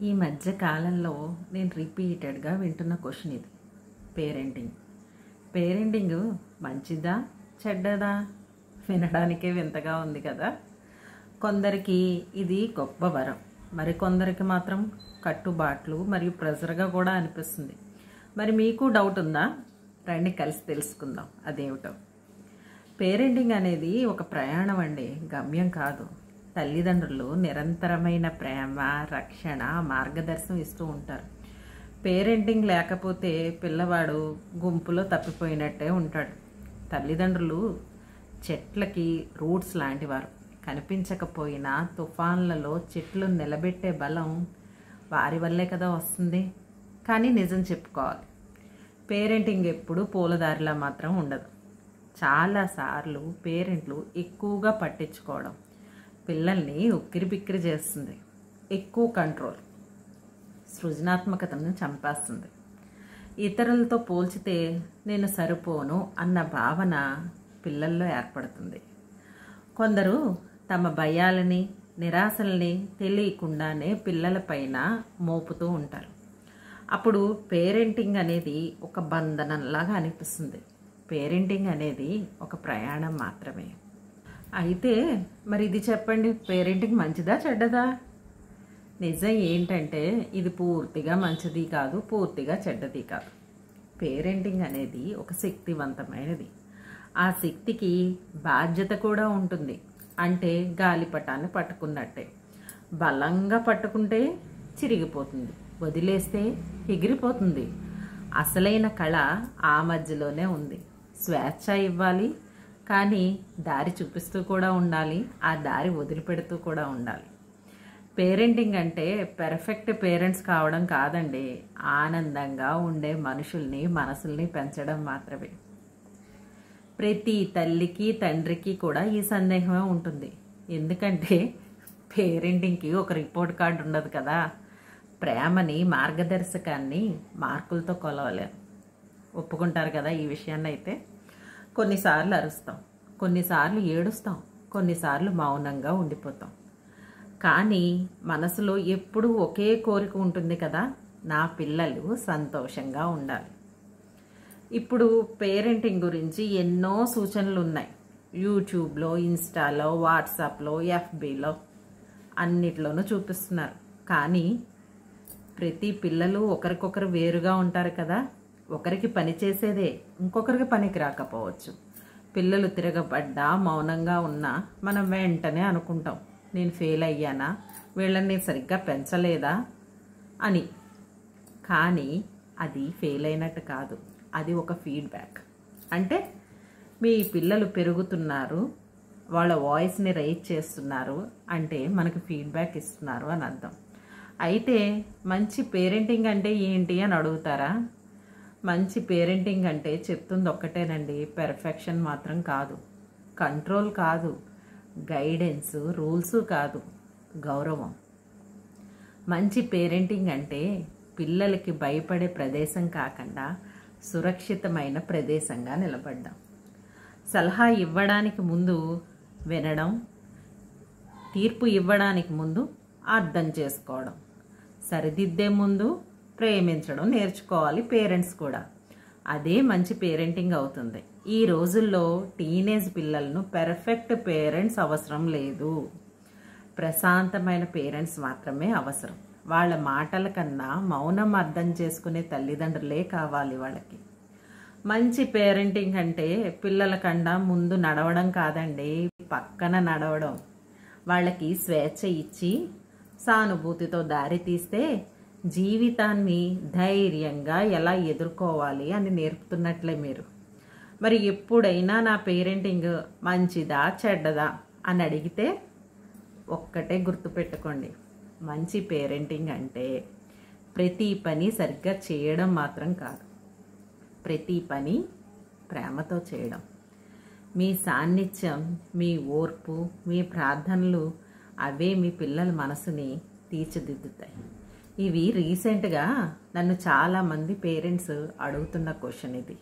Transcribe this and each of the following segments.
ఈ మధ్య కాలంలో నేను రిపీటెడ్గా వింటున్న క్వశ్చన్ ఇది. పేరెంటింగ్ మంచిదా చెడ్డదా? వినడానికే వింతగా ఉంది కదా. కొందరికి ఇది గొప్ప వరం, మరికొందరికి మాత్రం కట్టుబాట్లు మరియు ప్రెజర్గా కూడా అనిపిస్తుంది. మరి మీకు డౌట్ ఉందా? రండి కలిసి తెలుసుకుందాం అదేమిటో. పేరెంటింగ్ అనేది ఒక ప్రయాణం అండి, గమ్యం కాదు. తల్లిదండ్రులు నిరంతరమైన ప్రేమ, రక్షణ, మార్గదర్శనం ఇస్తూ ఉంటారు. పేరెంటింగ్ లేకపోతే పిల్లవాడు గుంపులో తప్పిపోయినట్టే ఉంటాడు. తల్లిదండ్రులు చెట్లకి రూట్స్ లాంటివారు. కనిపించకపోయినా తుఫాన్లలో చెట్లు నిలబెట్టే బలం వారి వల్లే కదా వస్తుంది. కానీ నిజం చెప్పుకోవాలి, పేరెంటింగ్ ఎప్పుడు పూలదారిలా మాత్రం ఉండదు. చాలాసార్లు పేరెంట్లు ఎక్కువగా పట్టించుకోవడం పిల్లల్ని ఉక్కిరిబిక్కిరి చేస్తుంది. ఎక్కువ కంట్రోల్ సృజనాత్మకతను చంపేస్తుంది. ఇతరులతో పోల్చితే నేను సరిపోను అన్న భావన పిల్లల్లో ఏర్పడుతుంది. కొందరు తమ భయాలని, నిరాశల్ని తెలియకుండానే పిల్లలపైన మోపుతూ ఉంటారు. అప్పుడు పేరెంటింగ్ అనేది ఒక బంధనంలాగా అనిపిస్తుంది. పేరెంటింగ్ అనేది ఒక ప్రయాణం మాత్రమే. అయితే మరి ఇది చెప్పండి, పేరెంటింగ్ మంచిదా చెడ్డదా? నిజం ఏంటంటే ఇది పూర్తిగా మంచిది కాదు, పూర్తిగా చెడ్డది కాదు. పేరెంటింగ్ అనేది ఒక శక్తివంతమైనది. ఆ శక్తికి బాధ్యత కూడా ఉంటుంది. అంటే గాలిపటాన్ని పట్టుకున్నట్టే. బలంగా పట్టుకుంటే చిరిగిపోతుంది, వదిలేస్తే ఎగిరిపోతుంది. అసలైన కళ ఆ మధ్యలోనే ఉంది. స్వేచ్ఛ ఇవ్వాలి, కానీ దారి చూపిస్తూ కూడా ఉండాలి, ఆ దారి వదిలిపెడుతూ కూడా ఉండాలి. పేరెంటింగ్ అంటే పెర్ఫెక్ట్ పేరెంట్స్ కావడం కాదండి, ఆనందంగా ఉండే మనుషుల్ని, మనసుల్ని పెంచడం మాత్రమే. ప్రతి తల్లికి తండ్రికి కూడా ఈ సందేహమే ఉంటుంది. ఎందుకంటే పేరెంటింగ్కి ఒక రిపోర్ట్ కార్డు ఉండదు కదా. ప్రేమని, మార్గదర్శకాన్ని మార్కులతో కొలవలేము. ఒప్పుకుంటారు కదా ఈ విషయాన్ని. అయితే కొన్నిసార్లు అరుస్తాం, కొన్నిసార్లు ఏడుస్తాం, కొన్నిసార్లు మౌనంగా ఉండిపోతాం. కానీ మనసులో ఎప్పుడూ ఒకే కోరిక ఉంటుంది కదా, నా పిల్లలు సంతోషంగా ఉండాలి. ఇప్పుడు పేరెంటింగ్ గురించి ఎన్నో సూచనలు ఉన్నాయి. యూట్యూబ్లో, ఇన్స్టాలో, వాట్సాప్లో, ఎఫ్బీలో అన్నిట్లోనూ చూపిస్తున్నారు. కానీ ప్రతి పిల్లలు ఒకరికొకరు వేరుగా ఉంటారు కదా. ఒకరికి పని చేసేదే ఇంకొకరికి పనికి రాకపోవచ్చు. పిల్లలు తిరగబడ్డా, మౌనంగా ఉన్నా మనం వెంటనే అనుకుంటాం, నేను ఫెయిల్ అయ్యానా, వీళ్ళని సరిగ్గా పెంచలేదా అని. కానీ అది ఫెయిల్ అయినట్టు కాదు, అది ఒక ఫీడ్బ్యాక్. అంటే మీ పిల్లలు పెరుగుతున్నారు, వాళ్ళ వాయిస్ని రైజ్ చేస్తున్నారు అంటే మనకు ఫీడ్బ్యాక్ ఇస్తున్నారు అని అర్థం. అయితే మంచి పేరెంటింగ్ అంటే ఏంటి అని అడుగుతారా? మంచి పేరెంటింగ్ అంటే చెప్తుంది ఒక్కటేనండి, పెర్ఫెక్షన్ మాత్రం కాదు, కంట్రోల్ కాదు, గైడెన్స్, రూల్స్ కాదు, గౌరవం. మంచి పేరెంటింగ్ అంటే పిల్లలకి భయపడే ప్రదేశం కాకుండా సురక్షితమైన ప్రదేశంగా నిలబడ్డాం. సలహా ఇవ్వడానికి ముందు వినడం, తీర్పు ఇవ్వడానికి ముందు అర్థం చేసుకోవడం, సరిదిద్దే ముందు ప్రేమించడం నేర్చుకోవాలి పేరెంట్స్ కూడా. అదే మంచి పేరెంటింగ్ అవుతుంది. ఈ రోజుల్లో టీనేజ్ పిల్లలను పెర్ఫెక్ట్ పేరెంట్స్ అవసరం లేదు, ప్రశాంతమైన పేరెంట్స్ మాత్రమే అవసరం. వాళ్ళ మాటల కన్నా మౌనం అర్థం చేసుకునే తల్లిదండ్రులే కావాలి వాళ్ళకి. మంచి పేరెంటింగ్ అంటే పిల్లల కన్నా ముందు నడవడం కాదండి, పక్కన నడవడం. వాళ్ళకి స్వేచ్ఛ ఇచ్చి సానుభూతితో దారి తీస్తే జీవితాన్ని ధైర్యంగా ఎలా ఎదుర్కోవాలి అని నేర్పుతున్నట్లే మీరు. మరి ఎప్పుడైనా నా పేరెంటింగ్ మంచిదా చెడ్డదా అని అడిగితే ఒక్కటే గుర్తుపెట్టుకోండి, మంచి పేరెంటింగ్ అంటే ప్రతి పని సరిగ్గా చేయడం మాత్రం కాదు, ప్రతి పని ప్రేమతో చేయడం. మీ సాన్నిధ్యం, మీ ఓర్పు, మీ ప్రార్థనలు అవే మీ పిల్లల మనసుని తీర్చిదిద్దుతాయి. ఇవి రీసెంట్గా నన్ను చాలామంది పేరెంట్స్ అడుగుతున్న క్వశ్చన్ ఇది.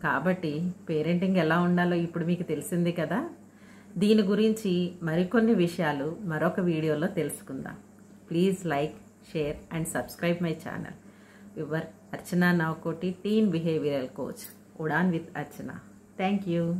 కాబట్టి పేరెంటింగ్ ఎలా ఉండాలో ఇప్పుడు మీకు తెలిసింది కదా. దీని గురించి మరికొన్ని విషయాలు మరొక వీడియోలో తెలుసుకుందాం. Please like, share and subscribe my channel. Your Archana Navkoti, Teen Behavioral Coach. Udan with Archana. Thank you.